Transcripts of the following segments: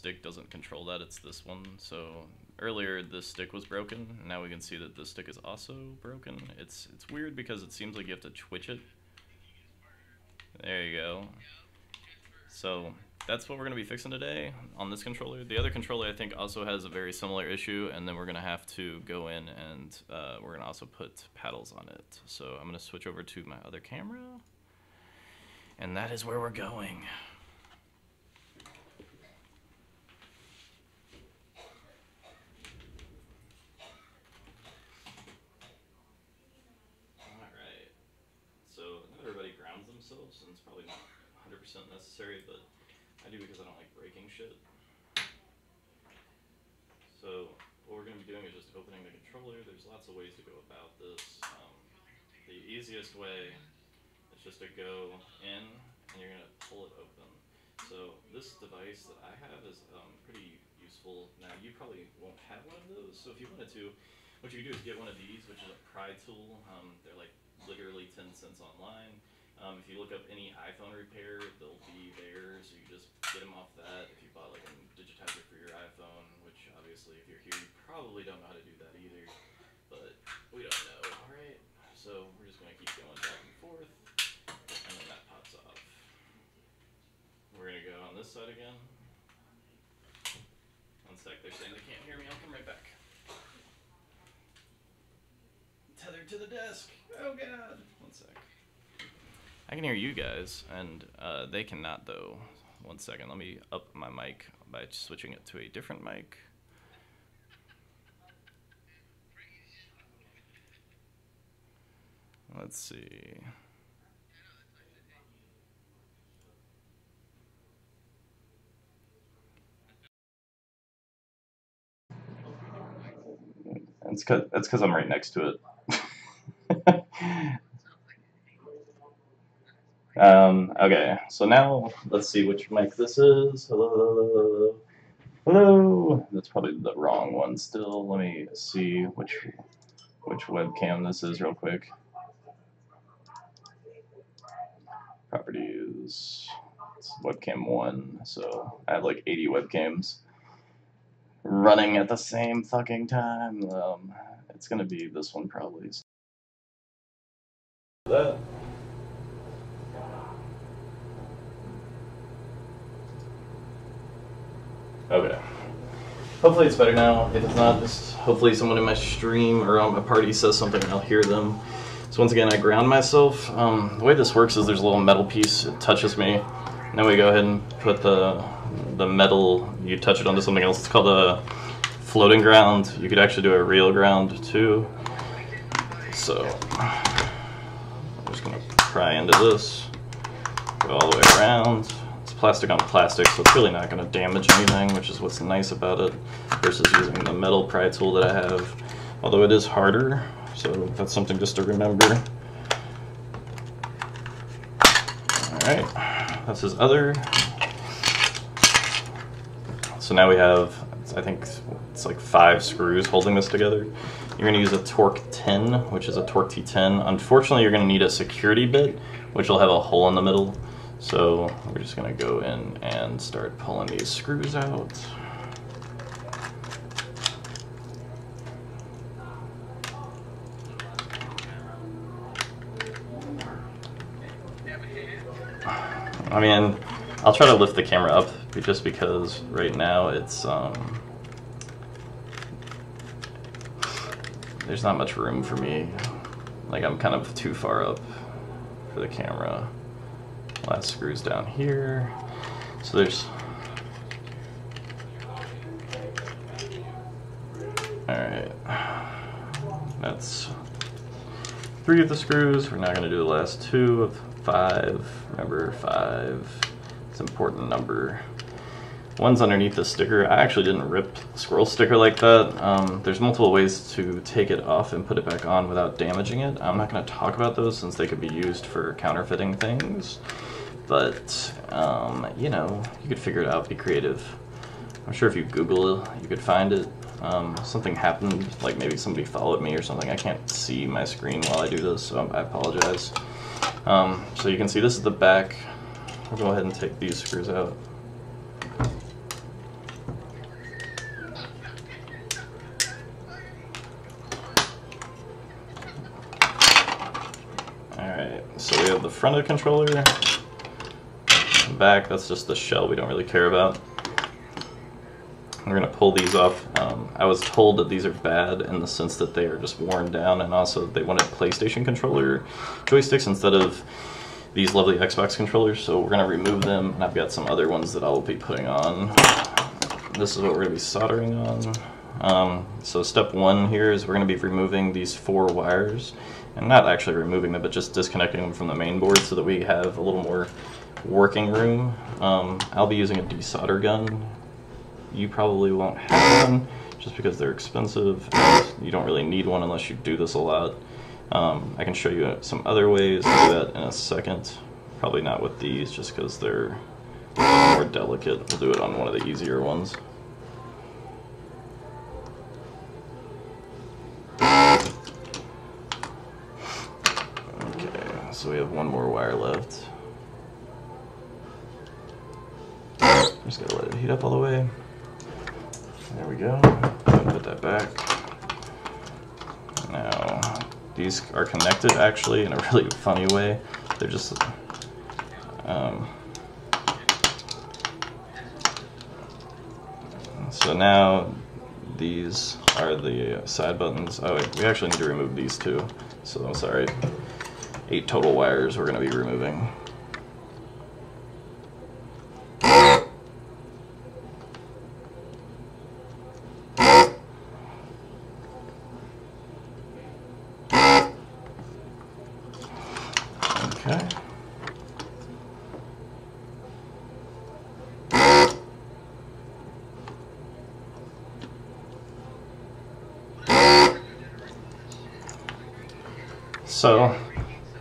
stick doesn't control that, it's this one. So earlier this stick was broken, now we can see that this stick is also broken. It's weird because it seems like you have to twitch it. There you go. So that's what we're going to be fixing today on this controller. The other controller I think also has a very similar issue, and then we're going to have to go in and we're going to also put paddles on it. So I'm going to switch over to my other camera, and that is where we're going. Alright, so not everybody grounds themselves, and it's probably not 100% necessary, but I do because I don't like breaking shit. So what we're going to be doing is just opening the controller. There's lots of ways to go about this. The easiest way is just to go in and you're going to pull it open. So this device that I have is pretty useful. Now you probably won't have one of those, so if you wanted to, what you can do is get one of these, which is a pry tool. They're like literally 10 cents online. If you look up any iPhone repair, they'll be there, so you just get them off that. If you bought like a digitizer for your iPhone, which obviously if you're here, you probably don't know how to do that either, but we don't know, alright? So we're just going to keep going back and forth, and then that pops off. We're going to go on this side again. One sec, they're saying they can't hear me, I'll come right back. Tethered to the desk, oh god! One sec. I can hear you guys, and they cannot though. One second, let me up my mic by switching it to a different mic. Let's see. That's because I'm right next to it. Okay, so now let's see which mic this is. Hello, hello, hello. That's probably the wrong one still. Let me see which webcam this is real quick. Properties. It's webcam 1, so I have like 80 webcams running at the same fucking time. It's gonna be this one probably. That. Okay. Hopefully it's better now. If it's not, just hopefully someone in my stream or on my party says something and I'll hear them. So once again, I ground myself. The way this works is there's a little metal piece, it touches me. And then we go ahead and put the metal, you touch it onto something else. It's called a floating ground. You could actually do a real ground too. So I'm just gonna pry into this, go all the way around. It's plastic on plastic, so it's really not gonna damage anything, which is what's nice about it, versus using the metal pry tool that I have. Although it is harder, so that's something just to remember. Alright, that's his other. So now we have, I think it's like 5 screws holding this together. You're going to use a Torque 10, which is a Torque T10. Unfortunately, you're going to need a security bit, which will have a hole in the middle. So we're just going to go in and start pulling these screws out. I mean, I'll try to lift the camera up just because right now it's there's not much room for me. Like, I'm kind of too far up for the camera. Last screw's down here. So there's... Alright. That's 3 of the screws. We're now going to do the last 2 of 5. Remember, 5 is an important number. One's underneath the sticker. I actually didn't rip the scroll sticker like that. There's multiple ways to take it off and put it back on without damaging it. I'm not going to talk about those since they could be used for counterfeiting things. But, you know, you could figure it out, be creative. I'm sure if you Google it, you could find it. Something happened, like maybe somebody followed me or something. I can't see my screen while I do this, so I apologize. So you can see this is the back. I'll go ahead and take these screws out. So we have the front of the controller, back, that's just the shell we don't really care about. We're going to pull these off. I was told that these are bad in the sense that they are just worn down, and also they wanted PlayStation controller joysticks instead of these lovely Xbox controllers, so we're going to remove them, and I've got some other ones that I'll be putting on. This is what we're going to be soldering on. So step one here is we're going to be removing these 4 wires, and not actually removing them, but just disconnecting them from the main board so that we have a little more working room. I'll be using a desolder gun. You probably won't have one just because they're expensive. You don't really need one unless you do this a lot. I can show you some other ways to do that in a second. Probably not with these just because they're more delicate. We'll do it on one of the easier ones. Okay, so we have one more wire left. Just gotta let it heat up all the way. There we go. Put that back. Now, these are connected actually in a really funny way. They're just so now these are the side buttons. Oh wait, we actually need to remove these too. So I'm sorry. 8 total wires we're going to be removing. Okay. So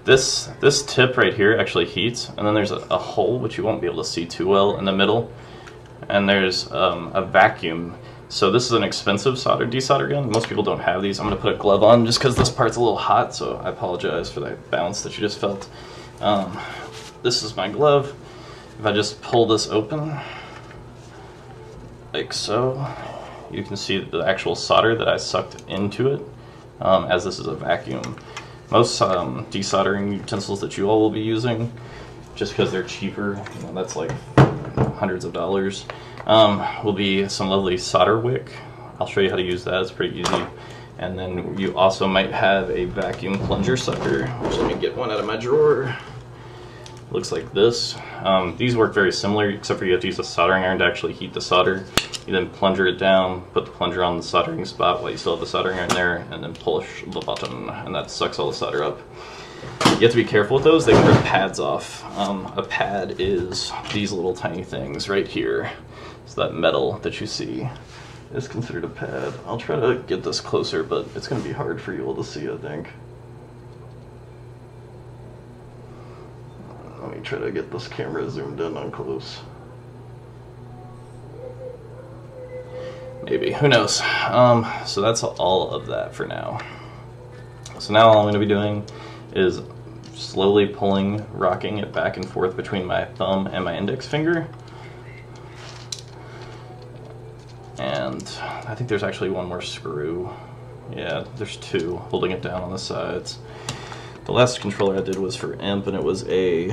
this tip right here actually heats, and then there's a hole which you won't be able to see too well in the middle, and there's a vacuum. So this is an expensive desolder gun. Most people don't have these. I'm going to put a glove on just because this part's a little hot, so I apologize for that bounce that you just felt. This is my glove. If I just pull this open, like so, you can see the actual solder that I sucked into it, as this is a vacuum. Most desoldering utensils that you all will be using, just because they're cheaper, you know, that's like hundreds of dollars, will be some lovely solder wick. I'll show you how to use that, it's pretty easy. And then you also might have a vacuum plunger sucker, which, let me get one out of my drawer. Looks like this. These work very similar, except for you have to use a soldering iron to actually heat the solder. You then plunger it down, put the plunger on the soldering spot while you still have the soldering iron there, and then push the button, and that sucks all the solder up. You have to be careful with those, they can rip pads off. A pad is these little tiny things right here. So that metal that you see is considered a pad. I'll try to get this closer, but it's going to be hard for you all to see, I think. Let me try to get this camera zoomed in on close. Maybe, who knows. So that's all of that for now. So now all I'm going to be doing is slowly pulling, rocking it back and forth between my thumb and my index finger. And I think there's actually one more screw. Yeah, there's 2 holding it down on the sides. The last controller I did was for Imp, and it was a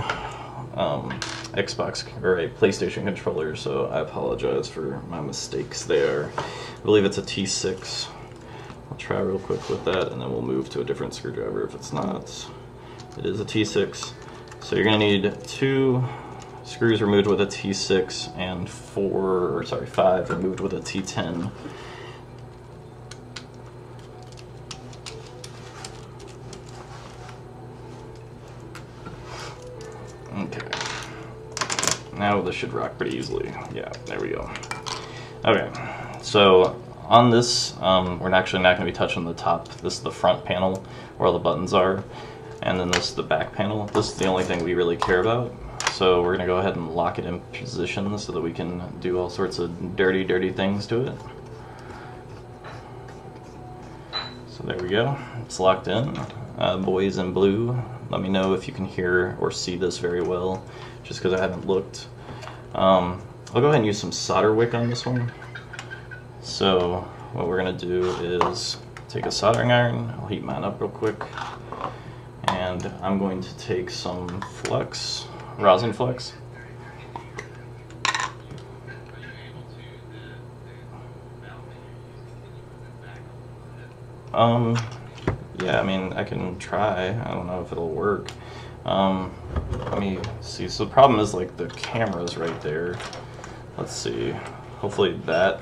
Xbox or a PlayStation controller, so I apologize for my mistakes there. I believe it's a T6. I'll try real quick with that, and then we'll move to a different screwdriver if it's not. It is a T6. So you're going to need 2 screws removed with a T6 and 5 removed with a T10. Okay. Now this should rock pretty easily. Yeah, there we go. Okay, so on this, we're actually not going to be touching the top. This is the front panel where all the buttons are, and then this is the back panel. This is the only thing we really care about. So we're going to go ahead and lock it in position so that we can do all sorts of dirty things to it. So there we go. It's locked in. Boys in blue, let me know if you can hear or see this very well, just because I haven't looked. I'll go ahead and use some solder wick on this one. So what we're going to do is take a soldering iron. I'll heat mine up real quick. And and I'm going to take some flux, rosin flux. Yeah, I mean, I can try. I don't know if it'll work. Let me see. So the problem is, like, the camera's right there. Let's see. Hopefully that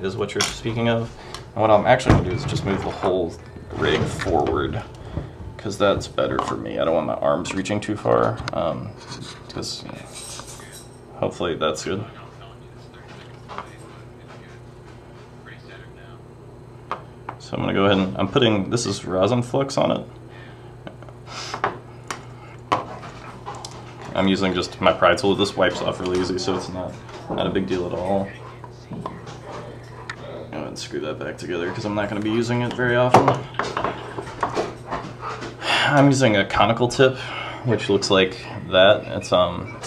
is what you're speaking of. And what I'm actually going to do is just move the whole rig forward, because that's better for me. I don't want my arms reaching too far, because hopefully that's good. So I'm going to go ahead and I'm putting, this is rosin flux on it. I'm using just my pry tool. This wipes off really easy, so it's not a big deal at all. Go ahead and screw that back together because I'm not going to be using it very often. I'm using a conical tip, which looks like that. It's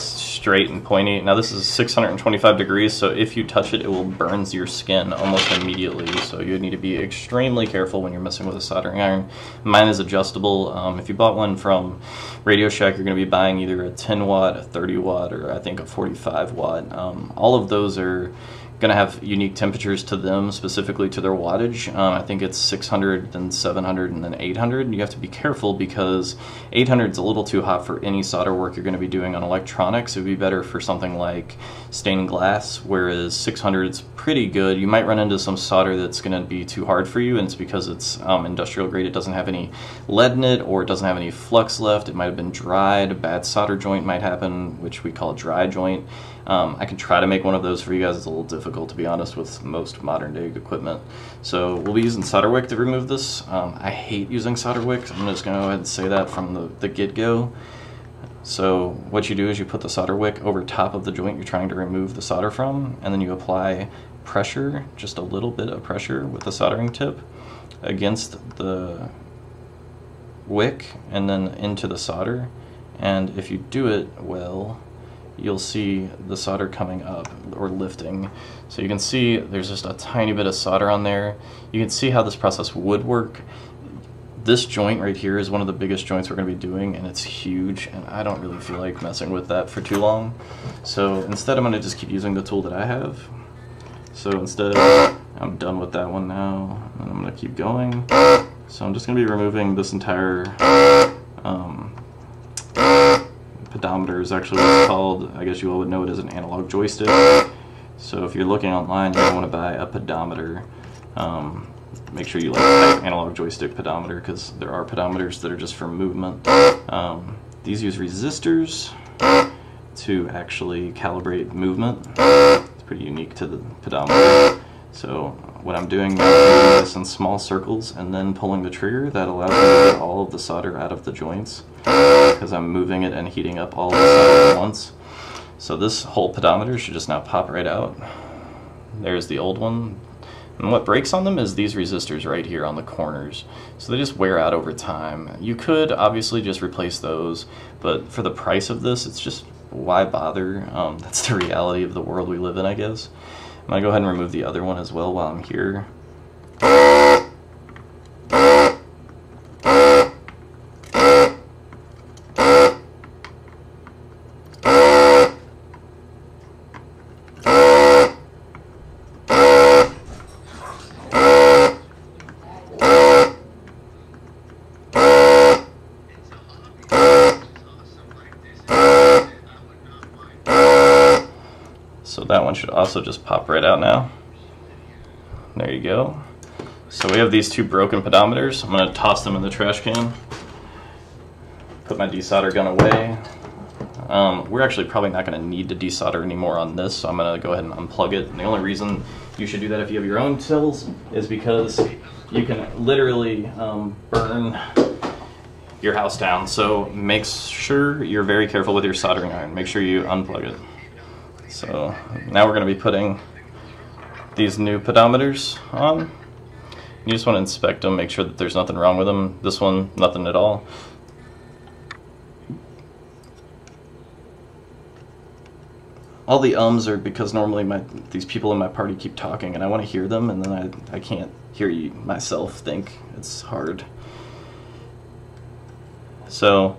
straight and pointy. Now this is 625 degrees, so if you touch it, it will burn your skin almost immediately. So you need to be extremely careful when you're messing with a soldering iron. Mine is adjustable. If you bought one from Radio Shack, you're going to be buying either a 10 watt, a 30 watt, or I think a 45 watt. All of those are going to have unique temperatures to them, specifically to their wattage. I think it's 600, then 700, and then 800. You have to be careful because 800 is a little too hot for any solder work you're going to be doing on electronics. It would be better for something like stained glass, whereas 600 is pretty good. You might run into some solder that's going to be too hard for you, and it's because it's industrial grade. It doesn't have any lead in it, or it doesn't have any flux left. It might have been dried. A bad solder joint might happen, which we call a dry joint. I can try to make one of those for you guys. It's a little difficult, to be honest, with most modern day equipment. So we'll be using solder wick to remove this. I hate using solder wick. I'm just going to go ahead and say that from the get-go. So what you do is you put the solder wick over top of the joint you're trying to remove the solder from, and then you apply pressure, just a little bit of pressure with the soldering tip against the wick and then into the solder. And if you do it well, you'll see the solder coming up or lifting. So you can see there's just a tiny bit of solder on there. You can see how this process would work. This joint right here is one of the biggest joints we're going to be doing, and it's huge, and I don't really feel like messing with that for too long. So instead I'm going to just keep using the tool that I have. So instead, I'm done with that one now, and I'm going to keep going. So I'm just going to be removing this entire pedometer is actually what it's called. I guess you all would know it as an analog joystick. So if you're looking online, you want to buy a pedometer. Make sure you type analog joystick pedometer, because there are pedometers that are just for movement. These use resistors to actually calibrate movement. It's pretty unique to the pedometer. So what I'm doing now is doing this in small circles and then pulling the trigger. That allows me to get all of the solder out of the joints, because I'm moving it and heating up all of the solder at once. So this whole pedometer should just now pop right out. There's the old one. And what breaks on them is these resistors right here on the corners. So they just wear out over time. You could obviously just replace those, but for the price of this, it's just, why bother? That's the reality of the world we live in, I guess. I'm going to go ahead and remove the other one as well while I'm here. So that one should also just pop right out now. There you go. So we have these two broken pedometers. I'm going to toss them in the trash can. Put my desolder gun away. We're actually probably not going to need to desolder anymore on this, so I'm going to go ahead and unplug it. And the only reason you should do that if you have your own tills is because you can literally burn your house down. So make sure you're very careful with your soldering iron. Make sure you unplug it. So now we're going to be putting these new pedometers on. You just want to inspect them, make sure that there's nothing wrong with them. This one, nothing at all. All the ums are because normally these people in my party keep talking and I want to hear them, and then I can't hear myself think. It's hard. So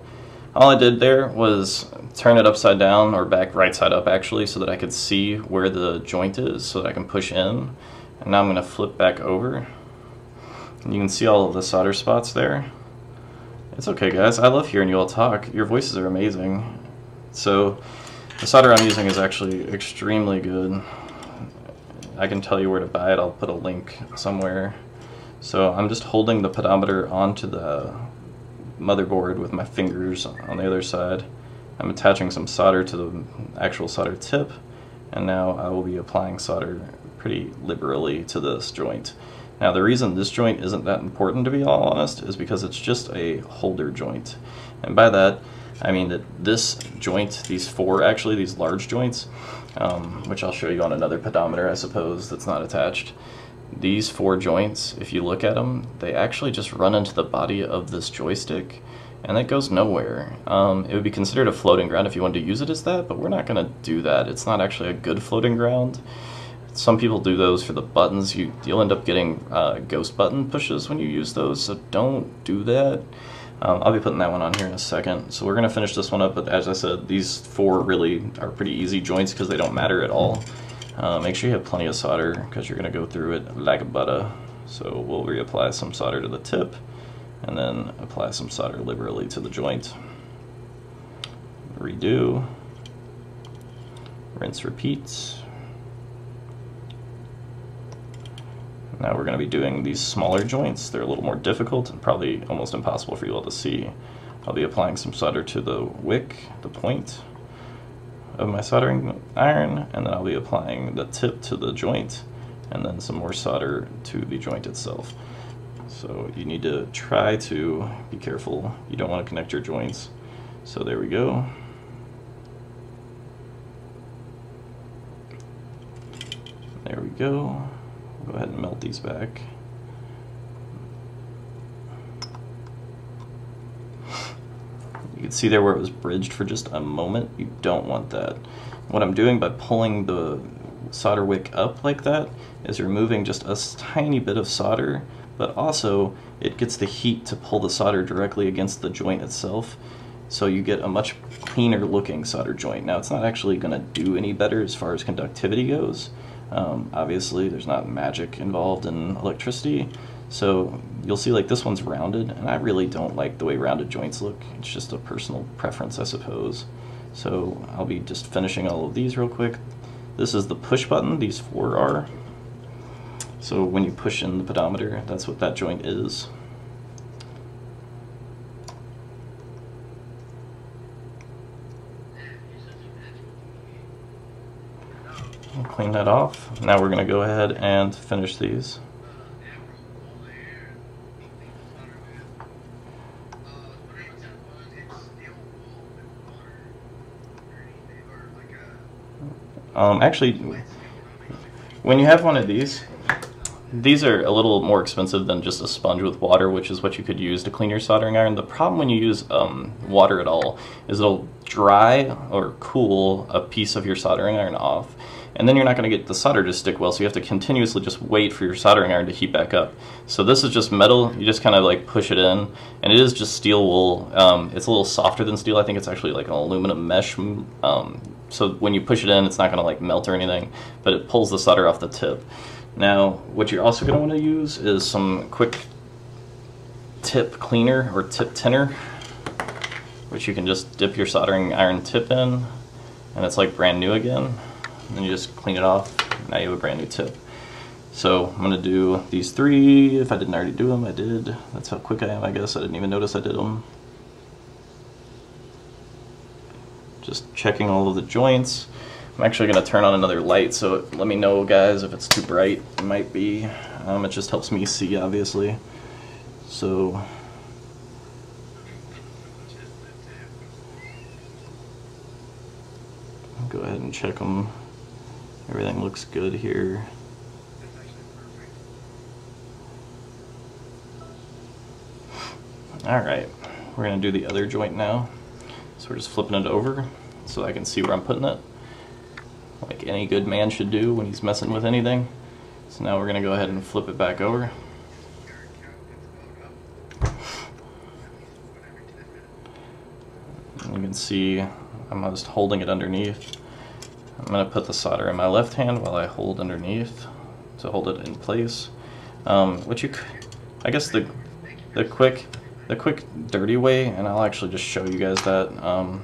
all I did there was turn it upside down, or back right side up actually, so that I could see where the joint is, so that I can push in. And now I'm going to flip back over. And you can see all of the solder spots there. It's okay, guys. I love hearing you all talk. Your voices are amazing. So the solder I'm using is actually extremely good. I can tell you where to buy it. I'll put a link somewhere. So I'm just holding the pedometer onto the motherboard with my fingers on the other side. I'm attaching some solder to the actual solder tip, and now I will be applying solder pretty liberally to this joint. Now the reason this joint isn't that important, to be all honest, is because it's just a holder joint. And by that, I mean that this joint, these large joints, which I'll show you on another pedometer, I suppose, that's not attached. These 4 joints, if you look at them, they actually just run into the body of this joystick, and it goes nowhere. It would be considered a floating ground if you wanted to use it as that, but we're not going to do that. It's not actually a good floating ground. Some people do those for the buttons. You'll end up getting ghost button pushes when you use those, so don't do that. I'll be putting that one on here in a second. So we're going to finish this one up, but as I said, these 4 really are pretty easy joints because they don't matter at all. Make sure you have plenty of solder because you're going to go through it like a butter. So we'll reapply some solder to the tip and then apply some solder liberally to the joint. Redo. Rinse, repeat. Now we're going to be doing these smaller joints. They're a little more difficult and probably almost impossible for you all to see. I'll be applying some solder to the wick, the point of my soldering iron, and then I'll be applying the tip to the joint, and then some more solder to the joint itself. So you need to try to be careful. You don't want to connect your joints. So there we go. There we go. Go ahead and melt these back. You can see there where it was bridged for just a moment. You don't want that. What I'm doing by pulling the solder wick up like that is removing just a tiny bit of solder, but also it gets the heat to pull the solder directly against the joint itself, so you get a much cleaner looking solder joint. Now it's not actually going to do any better as far as conductivity goes. Obviously there's not magic involved in electricity, so you'll see like this one's rounded, and I really don't like the way rounded joints look. It's just a personal preference, I suppose. So I'll be just finishing all of these real quick. This is the push button, these 4 are. So when you push in the pedometer, that's what that joint is. I'll clean that off. Now we're going to go ahead and finish these. Actually, when you have one of these are a little more expensive than just a sponge with water, which is what you could use to clean your soldering iron. The problem when you use water at all is it'll dry or cool a piece of your soldering iron off, and then you're not going to get the solder to stick well, so you have to continuously just wait for your soldering iron to heat back up. So this is just metal. You just kind of like push it in, and it is just steel wool. It's a little softer than steel. I think it's actually like an aluminum mesh. So when you push it in, it's not going to like melt or anything, but it pulls the solder off the tip. Now, what you're also going to want to use is some quick tip cleaner or tip tinner, which you can just dip your soldering iron tip in, and it's like brand new again. And then you just clean it off. Now you have a brand new tip. So I'm going to do these 3. If I didn't already do them, I did. That's how quick I am, I guess. I didn't even notice I did them. Just checking all of the joints. I'm actually going to turn on another light, so let me know, guys, if it's too bright. It might be. It just helps me see, obviously. So I'll go ahead and check them. Everything looks good here. Alright, we're going to do the other joint now. So we're just flipping it over so I can see where I'm putting it, like any good man should do when he's messing with anything. So now we're going to go ahead and flip it back over. You can see I'm just holding it underneath. I'm going to put the solder in my left hand while I hold underneath to hold it in place. I guess the quick dirty way, and I'll actually just show you guys that,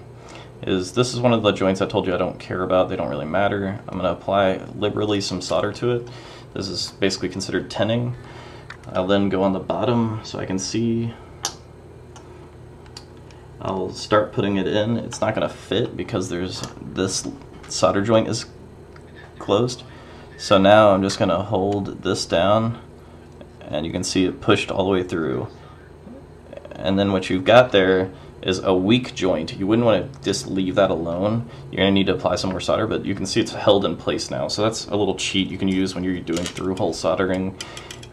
is this is one of the joints I told you I don't care about. They don't really matter. I'm going to apply liberally some solder to it. This is basically considered tinning. I'll then go on the bottom so I can see. I'll start putting it in. It's not going to fit because this solder joint is closed. So now I'm just going to hold this down, and you can see it pushed all the way through. And then what you've got there is a weak joint. You wouldn't want to just leave that alone. You're going to need to apply some more solder, but you can see it's held in place now. So that's a little cheat you can use when you're doing through-hole soldering.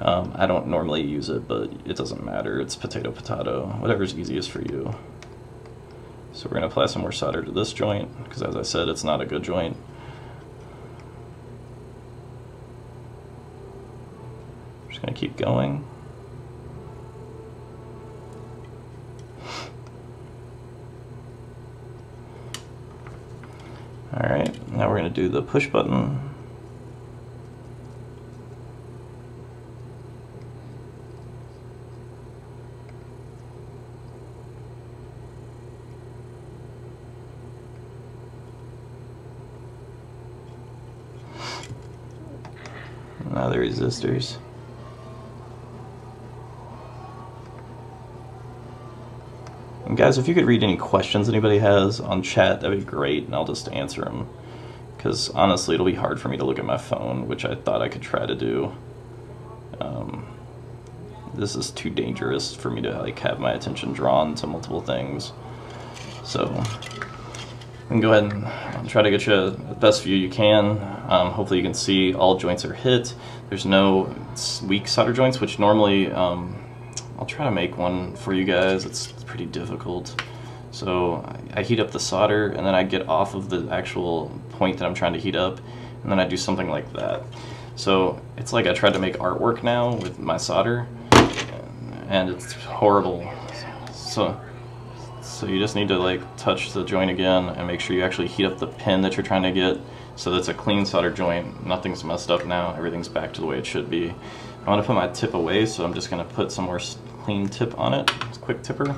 I don't normally use it, but it doesn't matter. It's potato, whatever's easiest for you. So we're going to apply some more solder to this joint, because as I said, it's not a good joint. I'm just going to keep going. Alright, now we're going to do the push button. Now the resistors. And guys, if you could read any questions anybody has on chat, that'd be great, and I'll just answer them. Because honestly, it'll be hard for me to look at my phone, which I thought I could try to do. This is too dangerous for me to like have my attention drawn to multiple things. So we can go ahead and try to get you the best view you can. Hopefully you can see all joints are hit. There's no weak solder joints, which normally I'll try to make one for you guys. It's pretty difficult. So I heat up the solder, and then I get off of the actual point that I'm trying to heat up, and then I do something like that. So it's like I tried to make artwork now with my solder, and it's horrible. So you just need to like touch the joint again and make sure you actually heat up the pin that you're trying to get, so that's a clean solder joint. Nothing's messed up now. Everything's back to the way it should be. I want to put my tip away, so I'm just going to put some more clean tip on it. It's a quick tipper.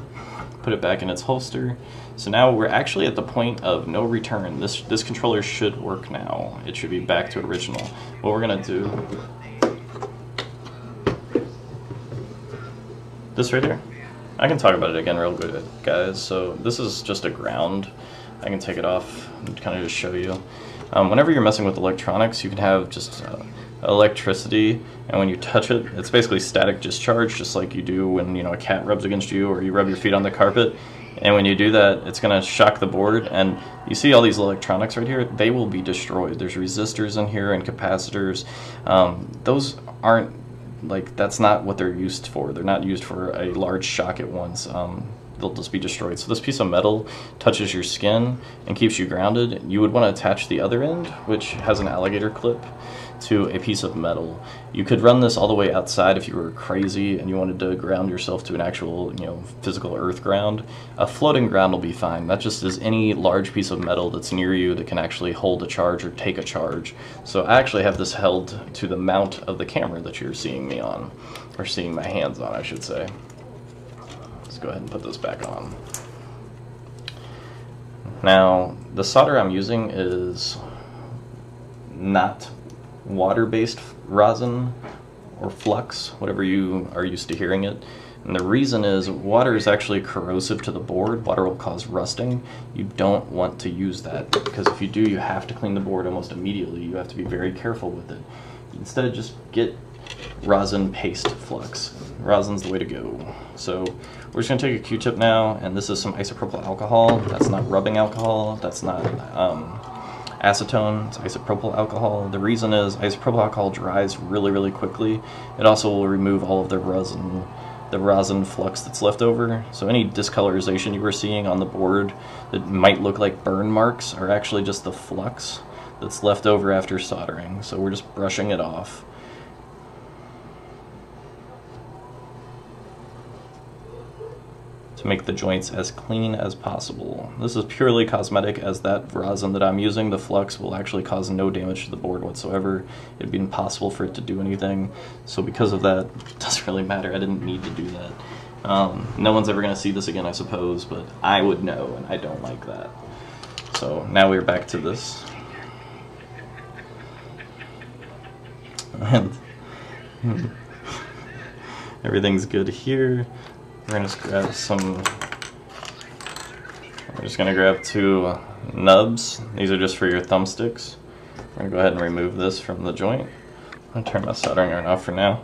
Put it back in its holster. So now we're actually at the point of no return. This controller should work now. It should be back to original. What we're going to do, this right here. I can talk about it again real good, guys. So this is just a ground. I can take it off and kind of just show you. Whenever you're messing with electronics, you can have just electricity, and when you touch it, it's basically static discharge, just like you do when a cat rubs against you or you rub your feet on the carpet. And when you do that, it's going to shock the board, and you see all these electronics right here, they will be destroyed. There's resistors in here and capacitors. Those aren't, like, that's not what they're used for. They're not used for a large shock at once. They'll just be destroyed. So this piece of metal touches your skin and keeps you grounded. You would want to attach the other end, which has an alligator clip, to a piece of metal. You could run this all the way outside if you were crazy and you wanted to ground yourself to an actual, physical earth ground. A floating ground will be fine. That just is any large piece of metal that's near you that can actually hold a charge or take a charge. So I actually have this held to the mount of the camera that you're seeing me on, or seeing my hands on, I should say. Let's go ahead and put this back on. Now, the solder I'm using is not water-based rosin or flux, whatever you are used to hearing it. And the reason is water is actually corrosive to the board. Water will cause rusting. You don't want to use that, because if you do, you have to clean the board almost immediately. You have to be very careful with it. Instead, just get rosin paste flux. Rosin's the way to go. So we're just going to take a Q-tip now, and this is some isopropyl alcohol. That's not rubbing alcohol. That's not acetone. It's isopropyl alcohol. The reason is isopropyl alcohol dries really, really quickly. It also will remove all of the rosin flux that's left over. So any discolorization you were seeing on the board that might look like burn marks are actually just the flux that's left over after soldering. So we're just brushing it off. to make the joints as clean as possible. This is purely cosmetic, as that rosin that I'm using, the flux, will actually cause no damage to the board whatsoever. It'd be impossible for it to do anything. So because of that, it doesn't really matter. I didn't need to do that. No one's ever going to see this again, I suppose, but I would know, and I don't like that. So now we're back to this. And everything's good here. We're gonna just grab some. We're just gonna grab 2 nubs. These are just for your thumbsticks. We're gonna go ahead and remove this from the joint. I'm gonna turn my soldering iron off for now.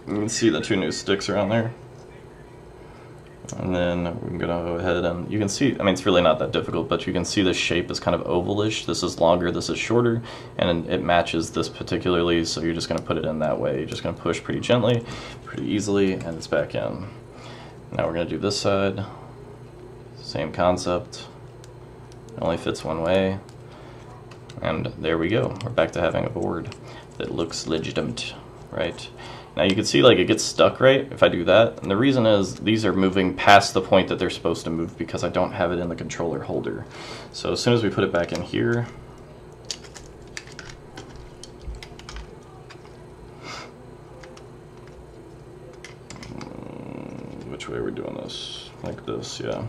You can see the 2 new sticks are on there. And then we're gonna go ahead and you can see, I mean, it's really not that difficult, but you can see the shape is kind of ovalish. This is longer, this is shorter, and it matches this particularly, so you're just gonna put it in that way. You're just gonna push pretty gently, pretty easily, and it's back in. Now we're gonna do this side. Same concept. It only fits one way. And there we go. We're back to having a board that looks legitimate, right? Now you can see like it gets stuck right if I do that, and the reason is these are moving past the point that they're supposed to move because I don't have it in the controller holder. So as soon as we put it back in here, which way are we doing this? Like this, yeah.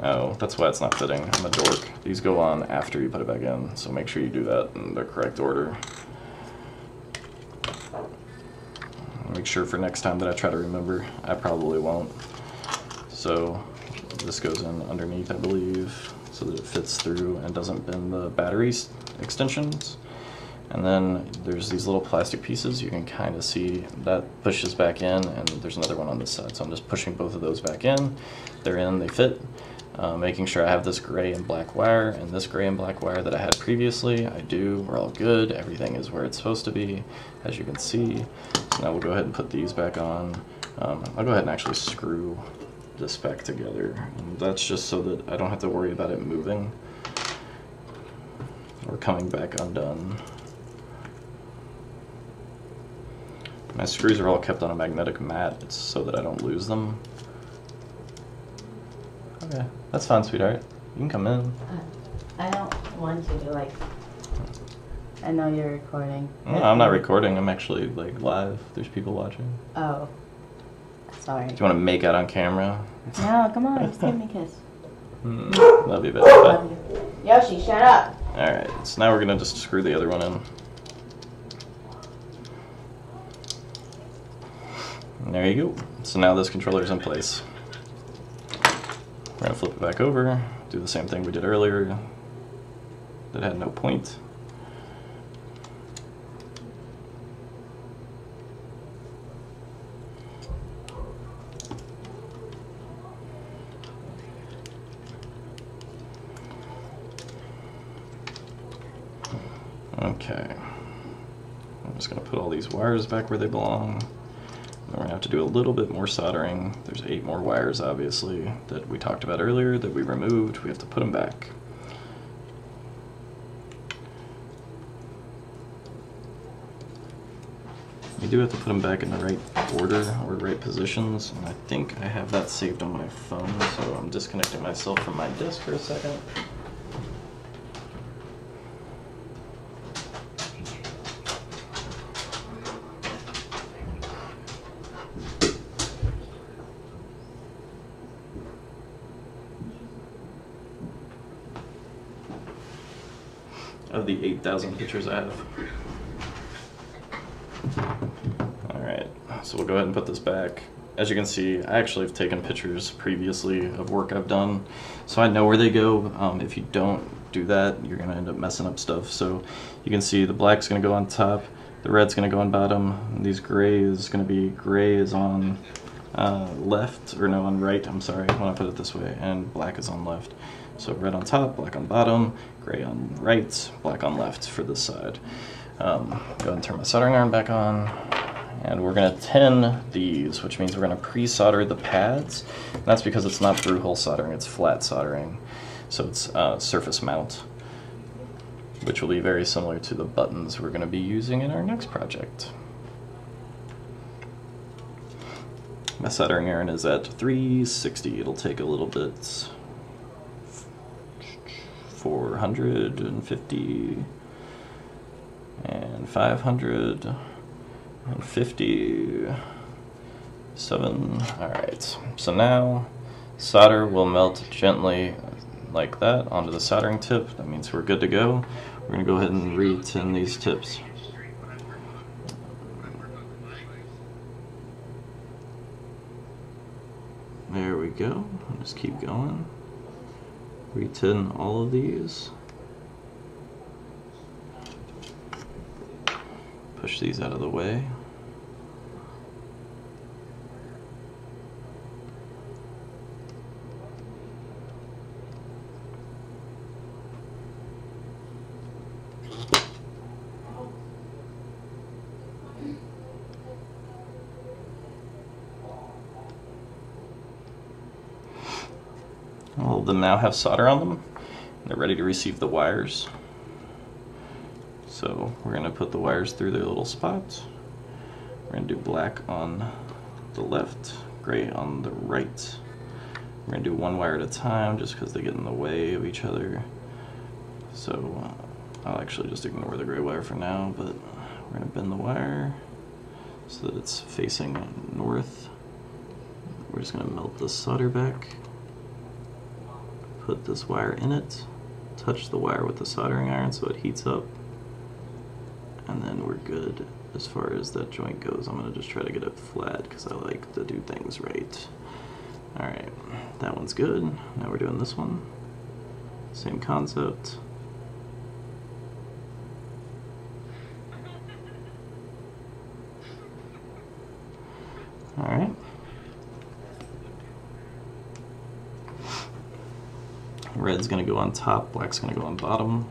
Oh, that's why it's not fitting. I'm a dork. These go on after you put it back in, so make sure you do that in the correct order. Make sure for next time that I try to remember. I probably won't. So this goes in underneath, I believe, so that it fits through and doesn't bend the battery extensions. And then there's these little plastic pieces. You can kind of see that pushes back in, and there's another one on this side. So I'm just pushing both of those back in. They're in, they fit. Making sure I have this gray and black wire and this gray and black wire that I had previously. I do. We're all good. Everything is where it's supposed to be, as you can see. So now we'll go ahead and put these back on. I'll go ahead and actually screw this back together. And that's just so that I don't have to worry about it moving or coming back undone. My screws are all kept on a magnetic mat. It's so that I don't lose them. Okay, that's fine, sweetheart. You can come in. I don't want you to, like, I know you're recording. No, I'm not recording. I'm actually, like, live. There's people watching. Oh. Sorry. Do you want to make out on camera? No, come on, just give me a kiss. Love you, baby. Love you. Yoshi, shut up! Alright, so now we're going to just screw the other one in. And there you go. So now this controller is in place. We're going to flip it back over, do the same thing we did earlier that had no point. Okay. I'm just going to put all these wires back where they belong. We're going to have to do a little bit more soldering. There's 8 more wires, obviously, that we talked about earlier that we removed. We have to put them back. You do have to put them back in the right order or right positions, and I think I have that saved on my phone, so I'm disconnecting myself from my disk for a second. Of the 8,000 pictures I have. Alright, so we'll go ahead and put this back. As you can see, I actually have taken pictures previously of work I've done, so I know where they go. If you don't do that, you're going to end up messing up stuff. So you can see the black's going to go on top, the red's going to go on bottom, and these gray is going to be gray is on left, or no, on right, I'm sorry, when I put it this way, and black is on left. So red on top, black on bottom, gray on right, black on left for this side. Go ahead and turn my soldering iron back on, and we're going to tin these, which means we're going to pre-solder the pads. And that's because it's not through-hole soldering, it's flat soldering. So it's surface mount, which will be very similar to the buttons we're going to be using in our next project. My soldering iron is at 360. It'll take a little bit. 450 and 557. Alright, so now solder will melt gently like that onto the soldering tip. That means we're good to go. We're going to go ahead and re-tin these tips. There we go. Just keep going. Re-tin all of these. Push these out of the way. All of them now have solder on them. They're ready to receive the wires. So we're going to put the wires through their little spots. We're going to do black on the left, gray on the right. We're going to do one wire at a time just because they get in the way of each other. So I'll actually just ignore the gray wire for now, but we're going to bend the wire so that it's facing north. We're just going to melt the solder back. Put this wire in it, touch the wire with the soldering iron so it heats up, and then we're good as far as that joint goes. I'm going to just try to get it flat because I like to do things right. Alright, that one's good. Now we're doing this one. Same concept. Alright. Red's going to go on top, black's going to go on bottom.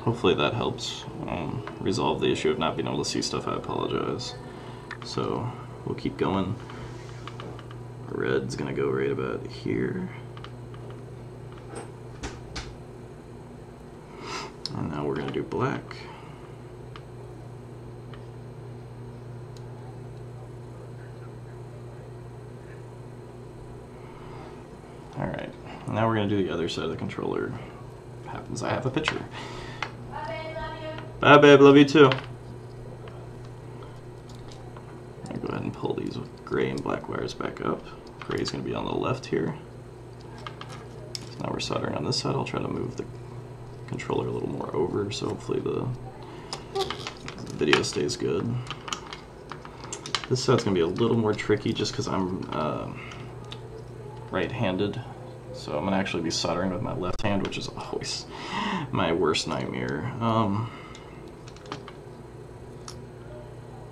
Hopefully that helps resolve the issue of not being able to see stuff. I apologize. So we'll keep going. Red's going to go right about here. And now we're going to do black. Alright, now we're going to do the other side of the controller. Happens I have a picture. Bye babe, love you too. I'm going to go ahead and pull these with gray and black wires back up. Gray is going to be on the left here. So now we're soldering on this side. I'll try to move the controller a little more over, so hopefully the video stays good. This side's gonna be a little more tricky just because I'm right-handed, so I'm gonna actually be soldering with my left hand, which is always my worst nightmare.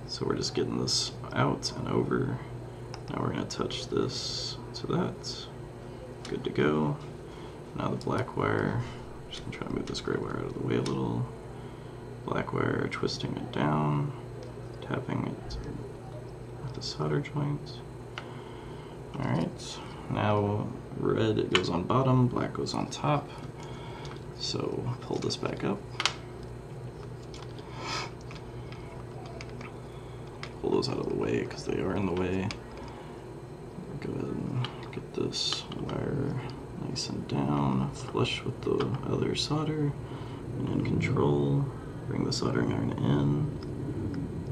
So we're just getting this out and over. Now we're gonna touch this to that. Good to go. Now the black wire. Just gonna try to move this gray wire out of the way a little. Black wire, twisting it down, tapping it at the solder joint. Alright, now red, it goes on bottom, black goes on top. So pull this back up. Pull those out of the way because they are in the way. Go ahead and get this wire nice and down, flush with the other solder, and in control, bring the soldering iron in,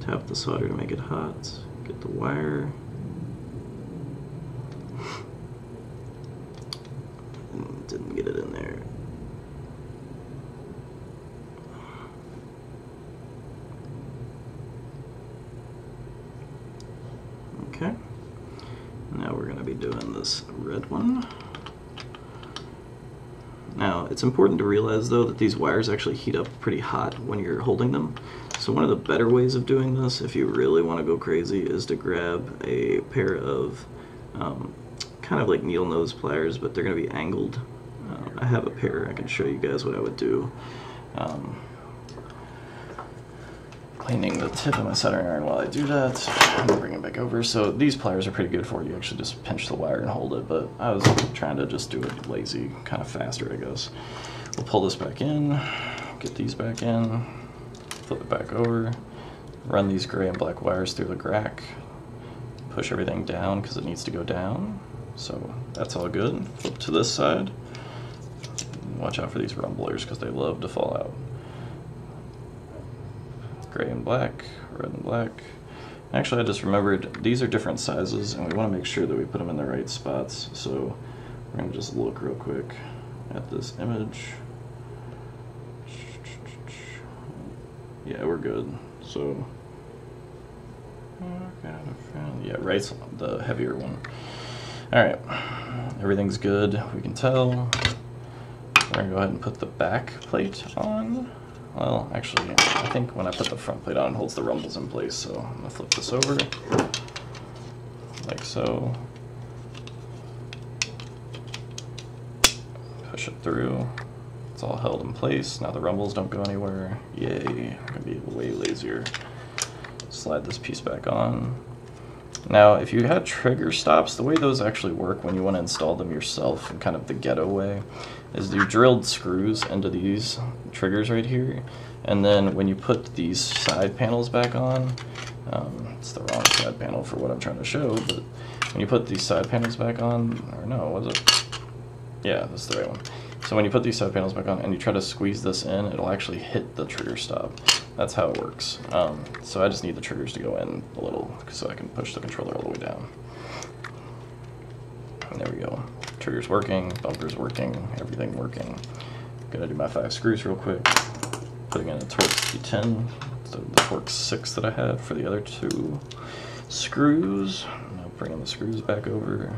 tap the solder to make it hot, get the wire, didn't get it in there. Okay, now we're going to be doing this red one. Now, it's important to realize though that these wires actually heat up pretty hot when you're holding them. So one of the better ways of doing this, if you really want to go crazy, is to grab a pair of kind of like needle nose pliers, but they're going to be angled. I have a pair. I can show you guys what I would do. cleaning the tip of my soldering iron while I do that. I'm gonna bring it back over. So these pliers are pretty good for it. You actually just pinch the wire and hold it, but I was trying to just do it lazy, kind of faster, I guess. We'll pull this back in, get these back in, flip it back over, run these gray and black wires through the rack, push everything down because it needs to go down. So that's all good. Flip to this side. Watch out for these rumblers because they love to fall out. Gray and black, red and black. Actually, I just remembered these are different sizes and we want to make sure that we put them in the right spots. So we're going to just look real quick at this image. Yeah, we're good. So, yeah, right's the heavier one. Alright, everything's good, we can tell. We're going to go ahead and put the back plate on. Well, actually, I think when I put the front plate on, it holds the rumbles in place, so I'm going to flip this over, like so. Push it through. It's all held in place. Now the rumbles don't go anywhere. Yay, I'm going to be way lazier. Slide this piece back on. Now, if you had trigger stops, the way those actually work when you want to install them yourself in kind of the ghetto way is you drilled screws into these triggers right here, and then when you put these side panels back on, it's the wrong side panel for what I'm trying to show, but when you put these side panels back on, or no, what is it? Yeah, that's the right one. So when you put these side panels back on and you try to squeeze this in, it'll actually hit the trigger stop. That's how it works. So I just need the triggers to go in a little so I can push the controller all the way down. And there we go. Trigger's working, bumper's working, everything working. Gonna do my 5 screws real quick. Putting in a Torx P10, so the Torx 6 that I had for the other 2 screws. Now bringing the screws back over.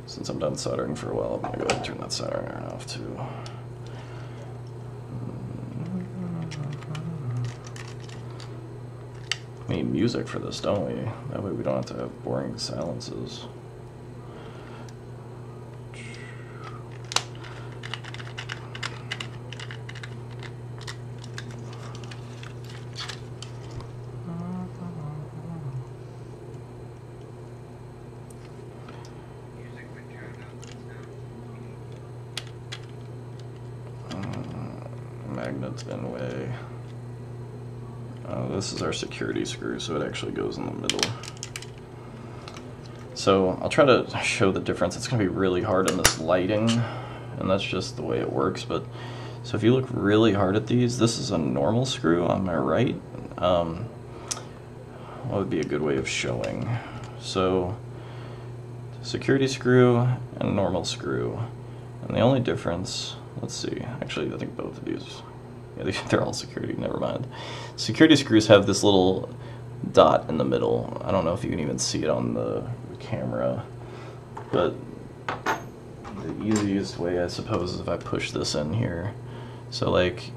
Since I'm done soldering for a while, I'm gonna go ahead and turn that soldering iron off too. We need music for this, don't we? That way we don't have to have boring silences. Magnets in way. This is our security screw, so it actually goes in the middle. So I'll try to show the difference. It's going to be really hard in this lighting, and that's just the way it works. But so if you look really hard at these, this is a normal screw on my right. What would be a good way of showing? So security screw and normal screw, and the only difference, let's see, actually I think both of these, yeah, they're all security, never mind. Security screws have this little dot in the middle. I don't know if you can even see it on the camera, but the easiest way, I suppose, is if I push this in here. So like,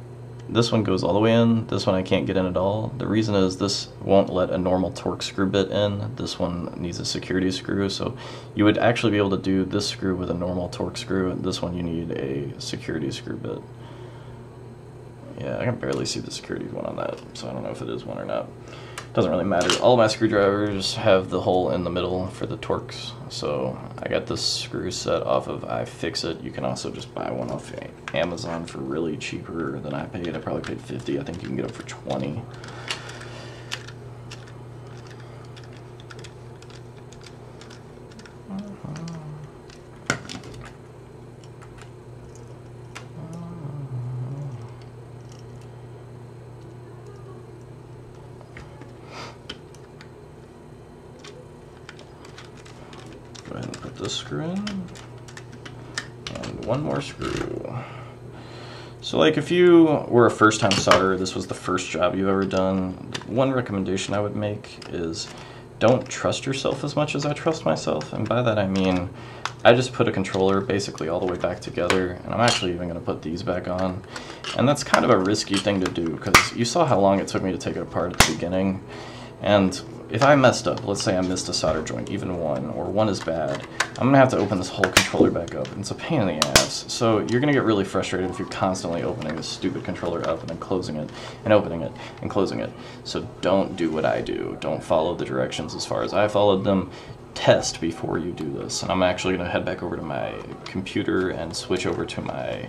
this one goes all the way in, this one I can't get in at all. The reason is this won't let a normal Torx screw bit in. This one needs a security screw, so you would actually be able to do this screw with a normal Torx screw, and this one you need a security screw bit. Yeah, I can barely see the security one on that, so I don't know if it is one or not. Doesn't really matter. All of my screwdrivers have the hole in the middle for the Torx, so I got this screw set off of iFixit. You can also just buy one off Amazon for really cheaper than I paid. I probably paid $50. I think you can get it for $20. Go ahead and put this screw in, and one more screw. So like if you were a first-time solderer, this was the first job you've ever done, one recommendation I would make is don't trust yourself as much as I trust myself. And by that I mean, I just put a controller basically all the way back together, and I'm actually even going to put these back on. And that's kind of a risky thing to do, because you saw how long it took me to take it apart at the beginning. And if I messed up, let's say I missed a solder joint, even one, or one is bad, I'm going to have to open this whole controller back up, and it's a pain in the ass. So you're going to get really frustrated if you're constantly opening this stupid controller up and then closing it, and opening it, and closing it. So don't do what I do. Don't follow the directions as far as I followed them. Test before you do this. And I'm actually going to head back over to my computer and switch over to my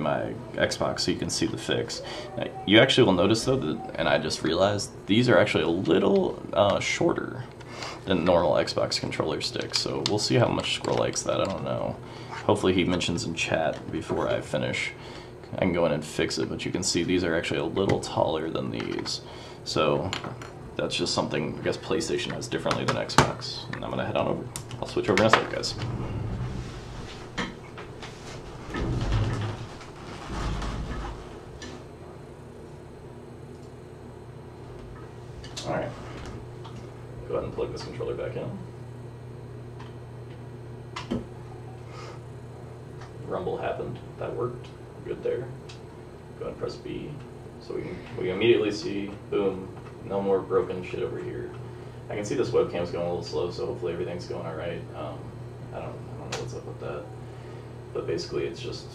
my Xbox so you can see the fix. Now, you actually will notice though that, and I just realized, these are actually a little shorter than normal Xbox controller sticks, so we'll see how much Squirrel likes that. I don't know. Hopefully he mentions in chat before I finish. I can go in and fix it, but you can see these are actually a little taller than these. So that's just something I guess PlayStation has differently than Xbox. And I'm gonna head on over. I'll switch over in a sec, guys. Alright, go ahead and plug this controller back in. Rumble happened, that worked, good there. Go ahead and press B, so we immediately see, boom, no more broken shit over here. I can see this webcam's going a little slow, so hopefully everything's going alright. I don't know what's up with that, but basically it's just,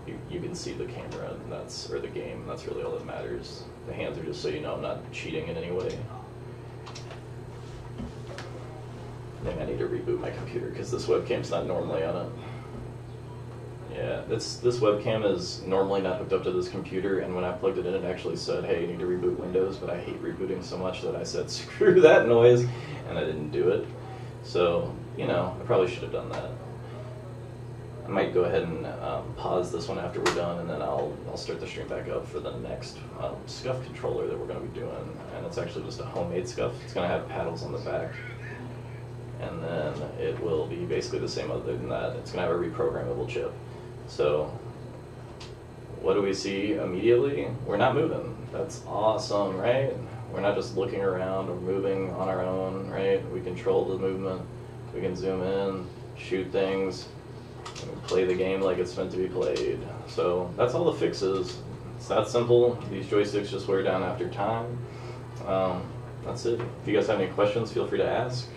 you can see the camera, and or the game, and that's really all that matters. The hands are just so you know I'm not cheating in any way. I think I need to reboot my computer because this webcam's not normally on it. Yeah, this webcam is normally not hooked up to this computer, and when I plugged it in, it actually said, hey, you need to reboot Windows, but I hate rebooting so much that I said, screw that noise, and I didn't do it. So, you know, I probably should have done that. I might go ahead and pause this one after we're done, and then I'll start the stream back up for the next scuff controller that we're going to be doing. And it's actually just a homemade scuff. It's going to have paddles on the back, and then it will be basically the same other than that. It's going to have a reprogrammable chip. So what do we see immediately? We're not moving. That's awesome, right? We're not just looking around or moving on our own, right? We control the movement. We can zoom in, shoot things, play the game like it's meant to be played. So that's all the fixes. It's that simple. These joysticks just wear down after time. That's it. If you guys have any questions, feel free to ask.